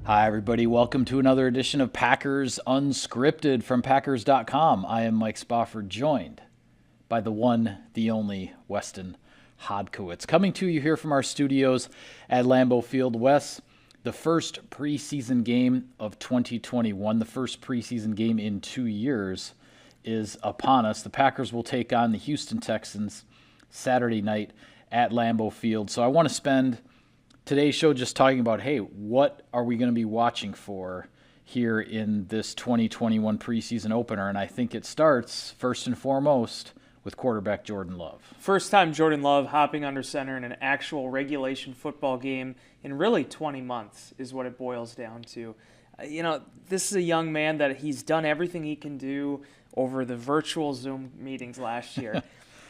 Hi, everybody. Welcome to another edition of Packers Unscripted from Packers.com. I am Mike Spofford, joined by the one, the only Weston Hodkowitz. Coming to you here from our studios at Lambeau Field. Wes, the first preseason game of 2021, the first preseason game in 2 years, is upon us. The Packers will take on the Houston Texans Saturday night at Lambeau Field. So I want to spend today's show just talking about, hey, what are we going to be watching for here in this 2021 preseason opener? And I think it starts, first and foremost, with quarterback Jordan Love. First time Jordan Love hopping under center in an actual regulation football game in really 20 months is what it boils down to. This is a young man that he's done everything he can do over the virtual Zoom meetings last year.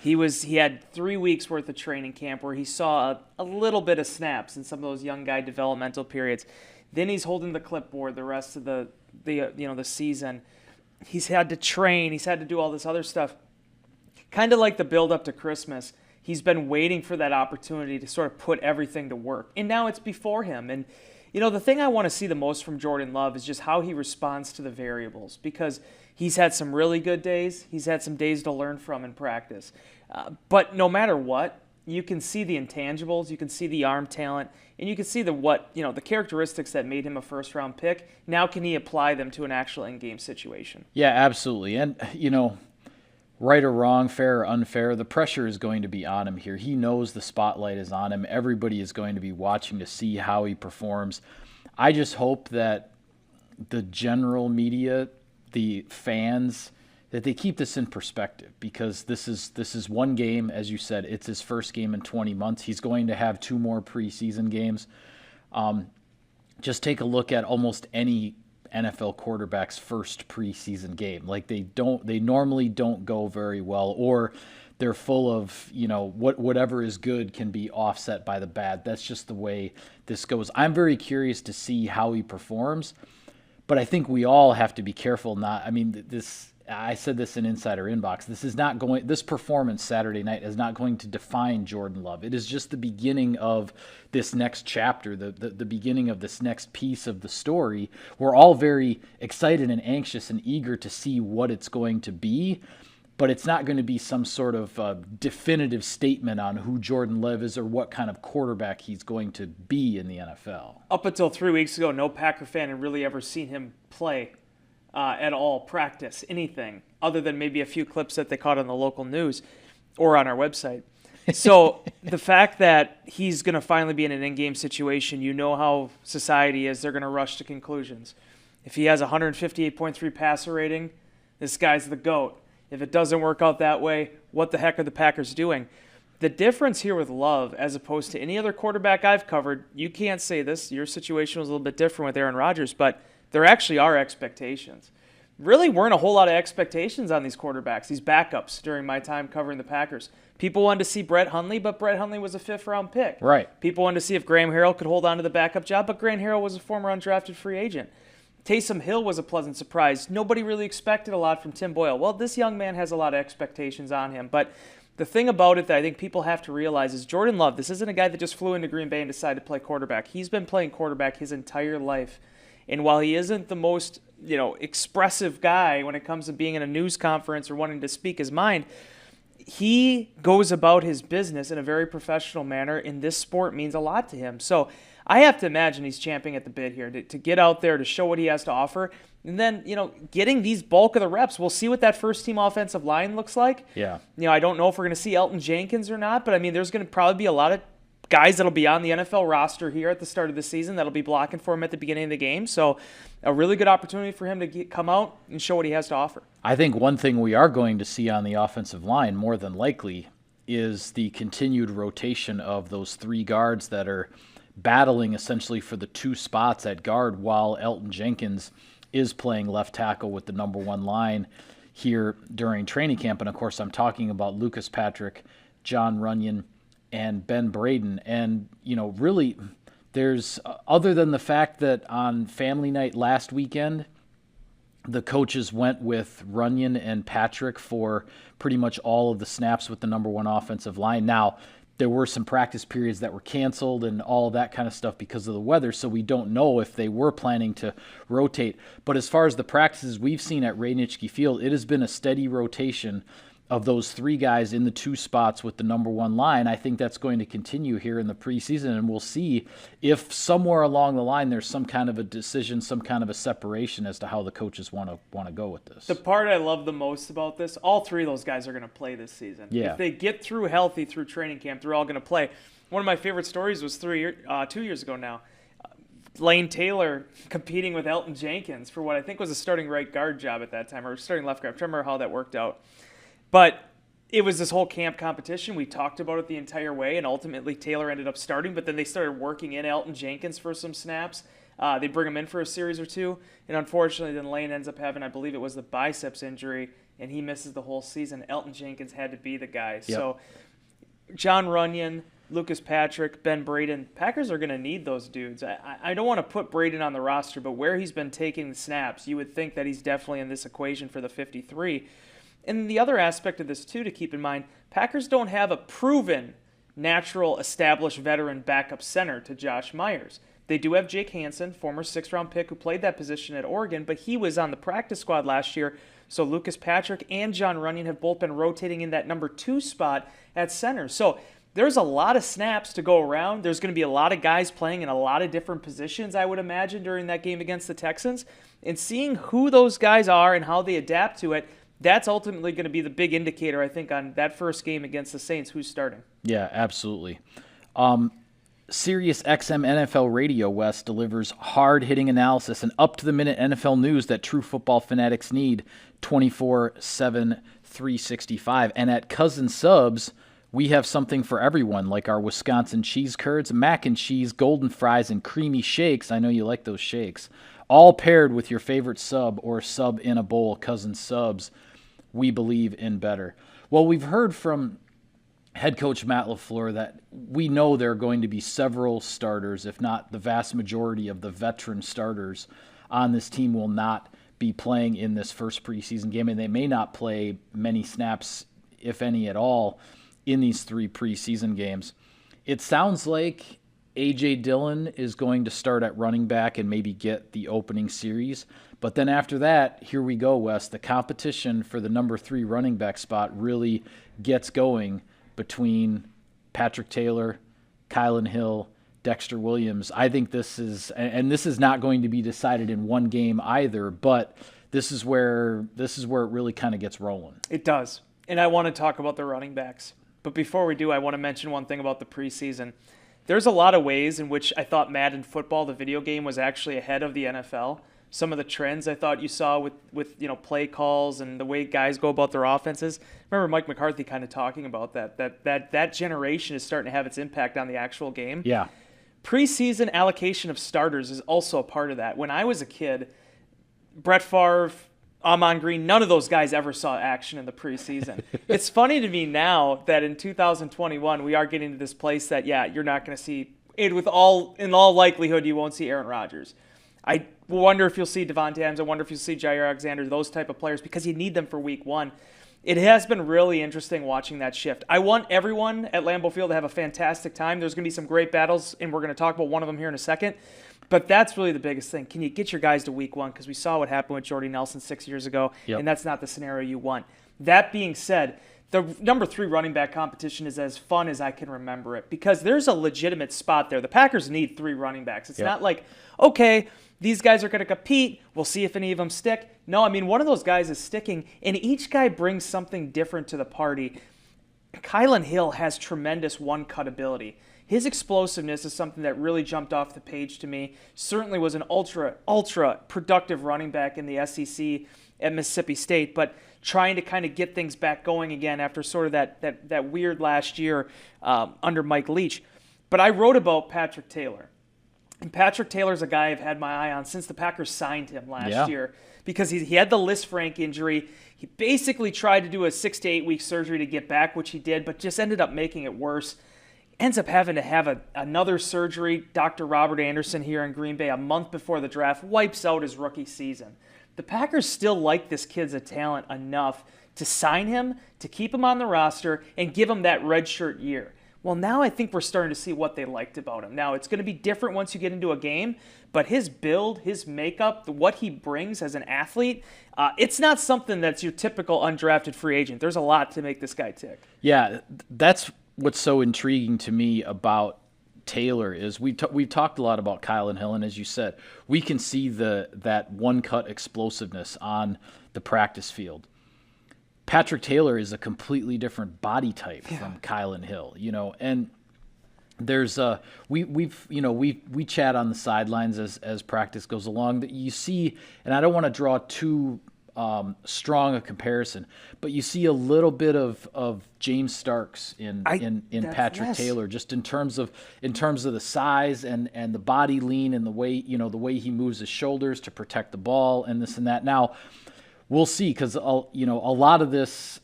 He had 3 weeks worth of training camp where he saw a little bit of snaps in some of those young guy developmental periods. Then he's holding the clipboard the rest of the season. He's had to train. He's had to do all this other stuff. Kind of like the build up to Christmas. He's been waiting for that opportunity to sort of put everything to work. And now it's before him. And the thing I want to see the most from Jordan Love is just how he responds to the variables, because he's had some really good days. He's had some days to learn from in practice. But no matter what, you can see the intangibles, you can see the arm talent, and you can see the characteristics that made him a first-round pick. Now can he apply them to an actual in-game situation? Yeah, absolutely. And, right or wrong, fair or unfair, the pressure is going to be on him here. He knows the spotlight is on him. Everybody is going to be watching to see how he performs. I just hope that the general media, the fans, that they keep this in perspective, because this is one game, as you said. It's his first game in 20 months. He's going to have 2 more preseason games. Just take a look at almost any NFL quarterback's first preseason game. Like they normally don't go very well, or they're full of, whatever is good can be offset by the bad. That's just the way this goes. I'm very curious to see how he performs, but I think we all have to be careful I said this in Insider Inbox. This performance Saturday night is not going to define Jordan Love. It is just the beginning of this next chapter, the beginning of this next piece of the story. We're all very excited and anxious and eager to see what it's going to be, but it's not going to be some sort of definitive statement on who Jordan Love is or what kind of quarterback he's going to be in the NFL. Up until 3 weeks ago, no Packer fan had really ever seen him play at all, practice, anything, other than maybe a few clips that they caught on the local news or on our website. So the fact that he's going to finally be in an in-game situation, how society is, they're going to rush to conclusions. If he has a 158.3 passer rating, this guy's the GOAT. If it doesn't work out that way, what the heck are the Packers doing? The difference here with Love, as opposed to any other quarterback I've covered, you can't say this, your situation was a little bit different with Aaron Rodgers, but there actually are expectations. Really weren't a whole lot of expectations on these quarterbacks, these backups, during my time covering the Packers. People wanted to see Brett Hundley, but Brett Hundley was a 5th-round pick. Right. People wanted to see if Graham Harrell could hold on to the backup job, but Graham Harrell was a former undrafted free agent. Taysom Hill was a pleasant surprise. Nobody really expected a lot from Tim Boyle. Well, this young man has a lot of expectations on him, but the thing about it that I think people have to realize is Jordan Love, this isn't a guy that just flew into Green Bay and decided to play quarterback. He's been playing quarterback his entire life. And while he isn't the most, expressive guy when it comes to being in a news conference or wanting to speak his mind, he goes about his business in a very professional manner, and this sport means a lot to him. So I have to imagine he's champing at the bit here to get out there, to show what he has to offer. And then, getting these bulk of the reps. We'll see what that first-team offensive line looks like. Yeah. I don't know if we're going to see Elton Jenkins or not, but, there's going to probably be a lot of guys that'll be on the NFL roster here at the start of the season that'll be blocking for him at the beginning of the game. So a really good opportunity for him to come out and show what he has to offer. I think one thing we are going to see on the offensive line, more than likely, is the continued rotation of those 3 guards that are battling essentially for the 2 spots at guard, while Elton Jenkins is playing left tackle with the number 1 line here during training camp. And, of course, I'm talking about Lucas Patrick, John Runyon, and Ben Braden. And, really, there's, other than the fact that on family night last weekend, the coaches went with Runyon and Patrick for pretty much all of the snaps with the number 1 offensive line. Now, there were some practice periods that were canceled and all of that kind of stuff because of the weather, so we don't know if they were planning to rotate. But as far as the practices we've seen at Radnički Field, it has been a steady rotation of those three guys in the two spots with the number one line. I think that's going to continue here in the preseason, and we'll see if somewhere along the line there's some kind of a decision, some kind of a separation as to how the coaches want to go with this. The part I love the most about this, all three of those guys are going to play this season. Yeah. If they get through healthy through training camp, they're all going to play. One of my favorite stories was 2 years ago now. Lane Taylor competing with Elton Jenkins for what I think was a starting right guard job at that time, or starting left guard. I'm trying to remember how that worked out. But it was this whole camp competition. We talked about it the entire way, and ultimately Taylor ended up starting, but then they started working in Elton Jenkins for some snaps. They bring him in for a series or two, and unfortunately then Lane ends up having, I believe it was the biceps injury, and he misses the whole season. Elton Jenkins had to be the guy. Yep. So John Runyon, Lucas Patrick, Ben Braden, Packers are going to need those dudes. I don't want to put Braden on the roster, but where he's been taking the snaps, you would think that he's definitely in this equation for the 53. And the other aspect of this, too, to keep in mind, Packers don't have a proven, natural, established veteran backup center to Josh Myers. They do have Jake Hansen, former 6th-round pick who played that position at Oregon, but he was on the practice squad last year, so Lucas Patrick and John Runyon have both been rotating in that number 2 spot at center. So there's a lot of snaps to go around. There's going to be a lot of guys playing in a lot of different positions, I would imagine, during that game against the Texans. And seeing who those guys are and how they adapt to it, that's ultimately going to be the big indicator, I think, on that first game against the Saints, who's starting. Yeah, absolutely. Sirius XM NFL Radio West delivers hard-hitting analysis and up-to-the-minute NFL news that true football fanatics need 24/7, 365. And at Cousin Subs, we have something for everyone, like our Wisconsin cheese curds, mac and cheese, golden fries, and creamy shakes. I know you like those shakes. All paired with your favorite sub or sub in a bowl. Cousin Subs, we believe in better. Well, we've heard from head coach Matt LaFleur that we know there are going to be several starters, if not the vast majority of the veteran starters on this team will not be playing in this first preseason game, and they may not play many snaps, if any at all, in these 3 preseason games. It sounds like A.J. Dillon is going to start at running back and maybe get the opening series. But then after that, here we go, Wes. The competition for the number 3 running back spot really gets going between Patrick Taylor, Kylan Hill, Dexter Williams. I think this is not going to be decided in one game either, but this is where it really kind of gets rolling. It does. And I want to talk about the running backs. But before we do, I want to mention one thing about the preseason. There's a lot of ways in which I thought Madden Football, the video game, was actually ahead of the NFL. Some of the trends I thought you saw with play calls and the way guys go about their offenses. I remember Mike McCarthy kind of talking about that generation is starting to have its impact on the actual game. Yeah. Preseason allocation of starters is also a part of that. When I was a kid, Brett Favre, Amon Green, none of those guys ever saw action in the preseason. It's funny to me now that in 2021 we are getting to this place that, you're not going to see it in all likelihood you won't see Aaron Rodgers. I wonder if you'll see Devontae Adams. I wonder if you'll see Jair Alexander, those type of players, because you need them for week 1. It has been really interesting watching that shift. I want everyone at Lambeau Field to have a fantastic time. There's going to be some great battles, and we're going to talk about one of them here in a second. But that's really the biggest thing. Can you get your guys to week 1? Because we saw what happened with Jordy Nelson 6 years ago, and that's not the scenario you want. That being said, the number 3 running back competition is as fun as I can remember it because there's a legitimate spot there. The Packers need 3 running backs. It's not like, okay, these guys are going to compete. We'll see if any of them stick. No, I mean, one of those guys is sticking, and each guy brings something different to the party. Kylan Hill has tremendous one-cut ability. His explosiveness is something that really jumped off the page to me. Certainly was an ultra productive running back in the SEC at Mississippi State, but trying to kind of get things back going again after sort of that weird last year under Mike Leach. But I wrote about Patrick Taylor. And Patrick Taylor's a guy I've had my eye on since the Packers signed him last year because he had the Lisfranc injury. He basically tried to do a 6 to 8 week surgery to get back, which he did, but just ended up making it worse. Ends up having to have another surgery. Dr. Robert Anderson here in Green Bay a month before the draft wipes out his rookie season. The Packers still like this kid's a talent enough to sign him, to keep him on the roster, and give him that redshirt year. Well, now I think we're starting to see what they liked about him. Now, it's going to be different once you get into a game, but his build, his makeup, what he brings as an athlete, it's not something that's your typical undrafted free agent. There's a lot to make this guy tick. Yeah, that's what's so intriguing to me about Taylor is we've talked a lot about Kylan Hill, and as you said, we can see that one-cut explosiveness on the practice field. Patrick Taylor is a completely different body type from Kylan Hill, and there's we chat on the sidelines as practice goes along that you see, and I don't want to draw too strong a comparison, but you see a little bit of James Stokes in Patrick Taylor, just in terms of the size and the body lean and the way he moves his shoulders to protect the ball and this and that. Now, we'll see, because a lot of this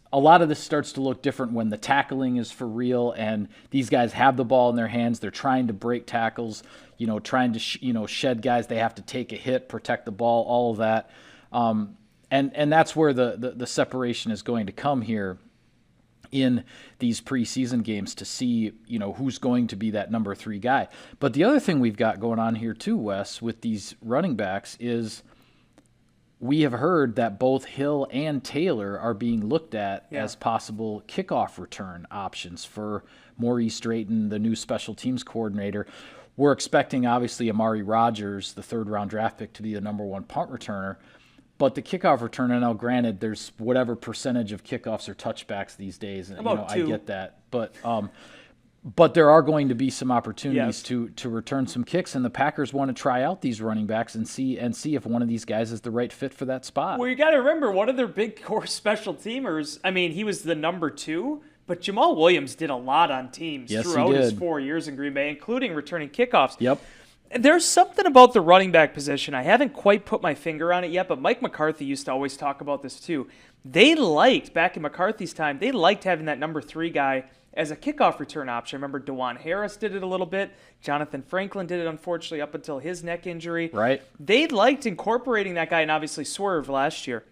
starts to look different when the tackling is for real and these guys have the ball in their hands. They're trying to break tackles, trying to shed guys. They have to take a hit, protect the ball, all of that, and that's where the separation is going to come here in these preseason games to see who's going to be that number 3 guy. But the other thing we've got going on here too, Wes, with these running backs is, we have heard that both Hill and Taylor are being looked at as possible kickoff return options for Maurice Drayton, the new special teams coordinator. We're expecting, obviously, Amari Rogers, the 3rd-round draft pick, to be the number 1 punt returner. But the kickoff return, and now granted, there's whatever percentage of kickoffs or touchbacks these days. And, I get that. But there are going to be some opportunities to return some kicks, and the Packers want to try out these running backs and see if one of these guys is the right fit for that spot. Well, you got to remember, one of their big core special teamers, he was the number 2, but Jamal Williams did a lot on teams throughout his 4 years in Green Bay, including returning kickoffs. Yep. There's something about the running back position. I haven't quite put my finger on it yet, but Mike McCarthy used to always talk about this too. Back in McCarthy's time, they liked having that number 3 guy as a kickoff return option. Remember, DeJuan Harris did it a little bit. Jonathan Franklin did it, unfortunately, up until his neck injury. Right. They liked incorporating that guy, and obviously Swerve last year.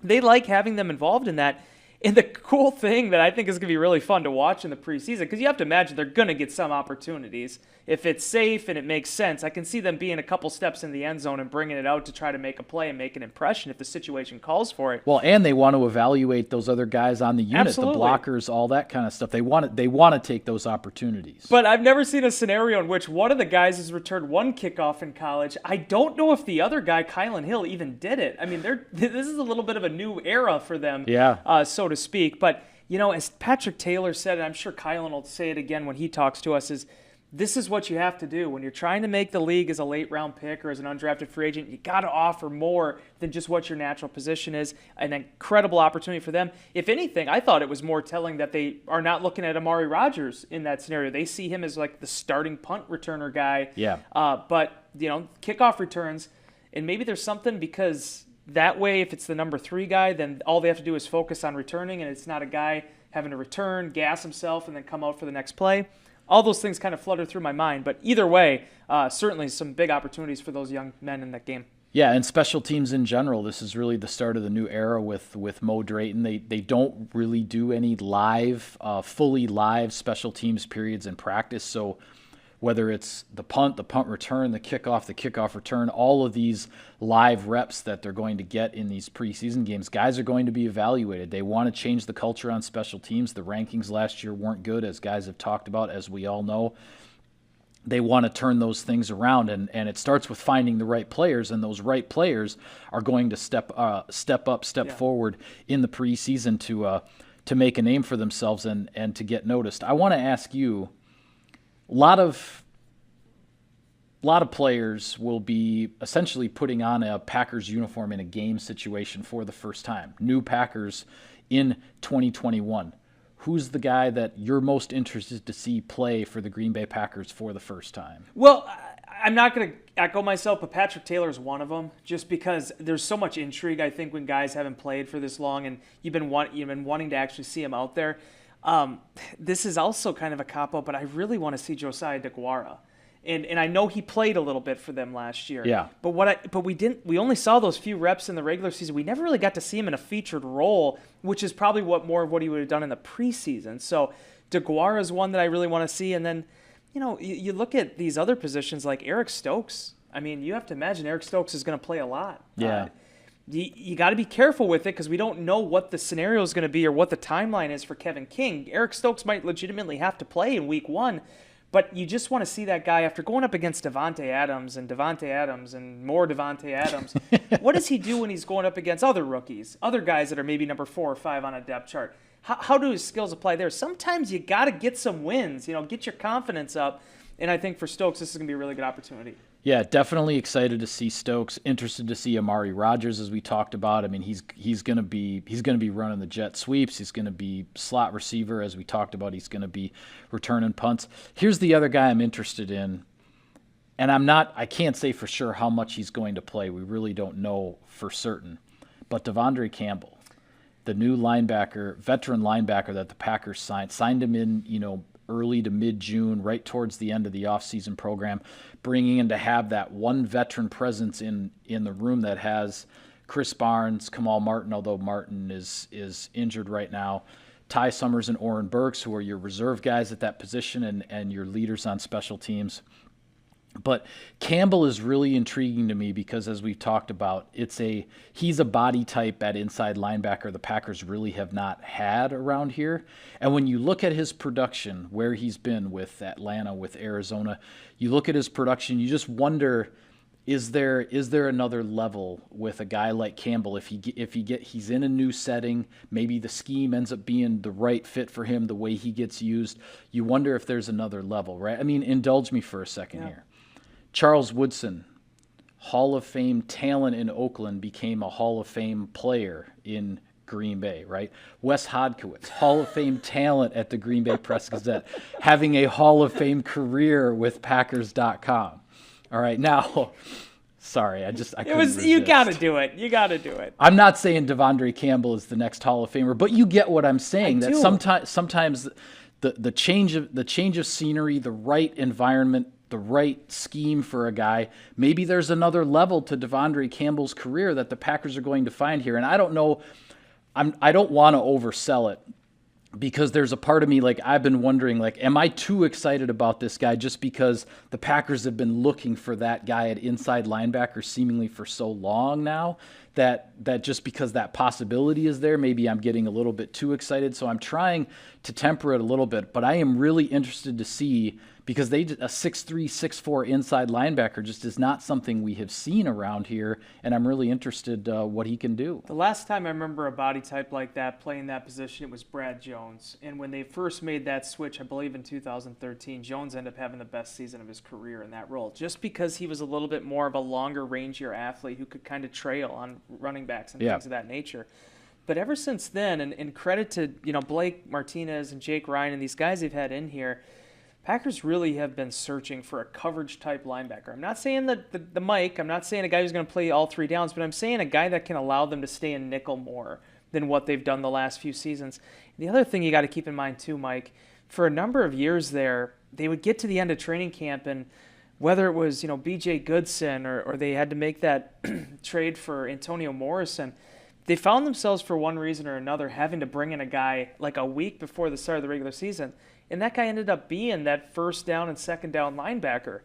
They like having them involved in that. And the cool thing that I think is going to be really fun to watch in the preseason, because you have to imagine they're going to get some opportunities. If it's safe and it makes sense, I can see them being a couple steps in the end zone and bringing it out to try to make a play and make an impression if the situation calls for it. Well, and they want to evaluate those other guys on the unit, the blockers, all that kind of stuff. They want to take those opportunities. But I've never seen a scenario in which one of the guys has returned 1 kickoff in college. I don't know if the other guy, Kylan Hill, even did it. This is a little bit of a new era for them, so to speak. But, as Patrick Taylor said, and I'm sure Kylan will say it again when he talks to us, is this is what you have to do. When you're trying to make the league as a late-round pick or as an undrafted free agent, you got to offer more than just what your natural position is. An incredible opportunity for them. If anything, I thought it was more telling that they are not looking at Amari Rogers in that scenario. They see him as like the starting punt returner guy. Yeah. But, kickoff returns, and maybe there's something because that way, if it's the number 3 guy, then all they have to do is focus on returning, and it's not a guy having to return, gas himself, and then come out for the next play. All those things kind of flutter through my mind. But either way, certainly some big opportunities for those young men in that game. Yeah, and special teams in general, this is really the start of the new era with Mo Drayton. They don't really do any fully live special teams periods in practice. So whether it's the punt return, the kickoff return, all of these live reps that they're going to get in these preseason games, guys are going to be evaluated. They want to change the culture on special teams. The rankings last year weren't good, as guys have talked about, as we all know. They want to turn those things around, and it starts with finding the right players, and those right players are going to step forward in the preseason to make a name for themselves and to get noticed. I want to ask you, a lot of players will be essentially putting on a Packers uniform in a game situation for the first time. New Packers in 2021. Who's the guy that you're most interested to see play for the Green Bay Packers for the first time? Well, I'm not going to echo myself, but Patrick Taylor is one of them, just because there's so much intrigue, I think, when guys haven't played for this long and you've been wanting to actually see him out there. This is also kind of a cop-out, but I really want to see Josiah DeGuara. And I know he played a little bit for them last year. Yeah. But we only saw those few reps in the regular season. We never really got to see him in a featured role, which is probably more of what he would have done in the preseason. So DeGuara is one that I really want to see. And then, you look at these other positions like Eric Stokes. I mean, you have to imagine Eric Stokes is going to play a lot. Yeah. You got to be careful with it because we don't know what the scenario is going to be or what the timeline is for Kevin King. Eric Stokes might legitimately have to play in week 1, but you just want to see that guy after going up against Davante Adams and more Davante Adams. What does he do when he's going up against other rookies, other guys that are maybe number 4 or 5 on a depth chart? How do his skills apply there? Sometimes you got to get some wins, get your confidence up. And I think for Stokes, this is going to be a really good opportunity. Yeah, definitely excited to see Stokes. Interested to see Amari Rogers, as we talked about. I mean, he's going to be running the jet sweeps. He's going to be slot receiver, as we talked about. He's going to be returning punts. Here's the other guy I'm interested in, and I can't say for sure how much he's going to play. We really don't know for certain. But Devondre Campbell, the new veteran linebacker that the Packers signed him in, early to mid-June, right towards the end of the offseason program, bringing in to have that one veteran presence in the room that has Chris Barnes, Kamal Martin, although Martin is injured right now, Ty Summers and Oren Burks, who are your reserve guys at that position and your leaders on special teams. But Campbell is really intriguing to me because, as we've talked about, he's a body type at inside linebacker the Packers really have not had around here. And when you look at his production, where he's been with Atlanta, with Arizona, you look at his production, you just wonder, is there another level with a guy like Campbell? He's in a new setting, maybe the scheme ends up being the right fit for him, the way he gets used. You wonder if there's another level, right? I mean, indulge me for a second here. Charles Woodson, Hall of Fame talent in Oakland, became a Hall of Fame player in Green Bay, right? Wes Hodkiewicz, Hall of Fame talent at the Green Bay Press-Gazette, having a Hall of Fame career with Packers.com. All right, now, sorry, I couldn't resist. You got to do it. You got to do it. I'm not saying Devondre Campbell is the next Hall of Famer, but you get what I'm saying. Sometimes the change of scenery, the right environment, the right scheme for a guy, maybe there's another level to Devondre Campbell's career that the Packers are going to find here. And I don't know, I don't want to oversell it, because there's a part of me, I've been wondering, am I too excited about this guy just because the Packers have been looking for that guy at inside linebacker seemingly for so long now, that just because that possibility is there, maybe I'm getting a little bit too excited. So I'm trying to temper it a little bit, but I am really interested to see, because a 6'3", 6'4" inside linebacker just is not something we have seen around here, and I'm really interested what he can do. The last time I remember a body type like that playing that position, it was Brad Jones. And when they first made that switch, I believe in 2013, Jones ended up having the best season of his career in that role, just because he was a little bit more of a longer, rangier athlete who could kind of trail on running backs and things of that nature. But ever since then, and credit to Blake Martinez and Jake Ryan and these guys they've had in here, Packers really have been searching for a coverage-type linebacker. I'm not saying the Mike. I'm not saying a guy who's going to play all 3 downs, but I'm saying a guy that can allow them to stay in nickel more than what they've done the last few seasons. The other thing you got to keep in mind too, Mike, for a number of years there, they would get to the end of training camp, and whether it was B.J. Goodson or they had to make that trade for Antonio Morrison, they found themselves for one reason or another having to bring in a guy like a week before the start of the regular season. And that guy ended up being that first down and second down linebacker.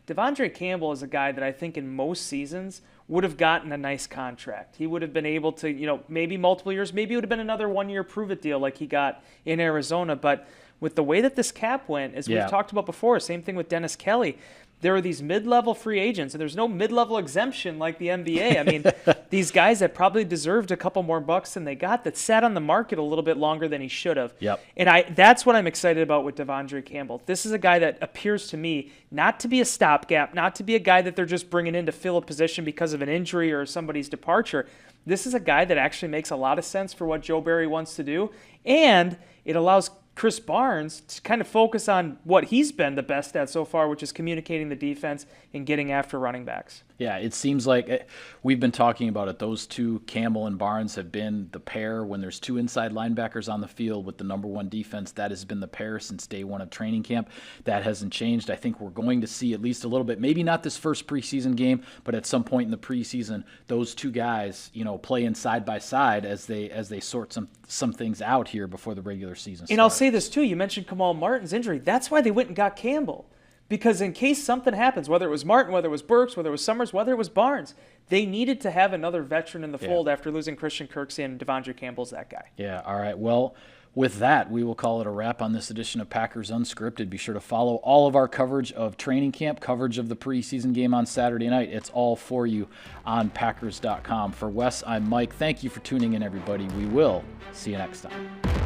Devondre Campbell is a guy that I think in most seasons would have gotten a nice contract. He would have been able to, maybe multiple years, maybe it would have been another 1-year prove-it deal like he got in Arizona. But with the way that this cap went, as we've talked about before, same thing with Dennis Kelly, there are these mid-level free agents, and there's no mid-level exemption like the NBA. I mean, these guys that probably deserved a couple more bucks than they got, that sat on the market a little bit longer than he should have. Yep. And that's what I'm excited about with Devondre Campbell. This is a guy that appears to me not to be a stopgap, not to be a guy that they're just bringing in to fill a position because of an injury or somebody's departure. This is a guy that actually makes a lot of sense for what Joe Barry wants to do, and it allows Chris Barnes to kind of focus on what he's been the best at so far, which is communicating the defense and getting after running backs. Yeah, it seems like we've been talking about it. Those two, Campbell and Barnes, have been the pair when there's two inside linebackers on the field with the number one defense. That has been the pair since day one of training camp. That hasn't changed. I think we're going to see at least a little bit, maybe not this first preseason game, but at some point in the preseason, those two guys, playing side by side as they sort some things out here before the regular season starts. And I'll say this too, you mentioned Kamal Martin's injury. That's why they went and got Campbell. Because in case something happens, whether it was Martin, whether it was Burks, whether it was Summers, whether it was Barnes, they needed to have another veteran in the fold after losing Christian Kirksey, and Devondre Campbell's that guy. Yeah, all right. Well, with that, we will call it a wrap on this edition of Packers Unscripted. Be sure to follow all of our coverage of training camp, coverage of the preseason game on Saturday night. It's all for you on Packers.com. For Wes, I'm Mike. Thank you for tuning in, everybody. We will see you next time.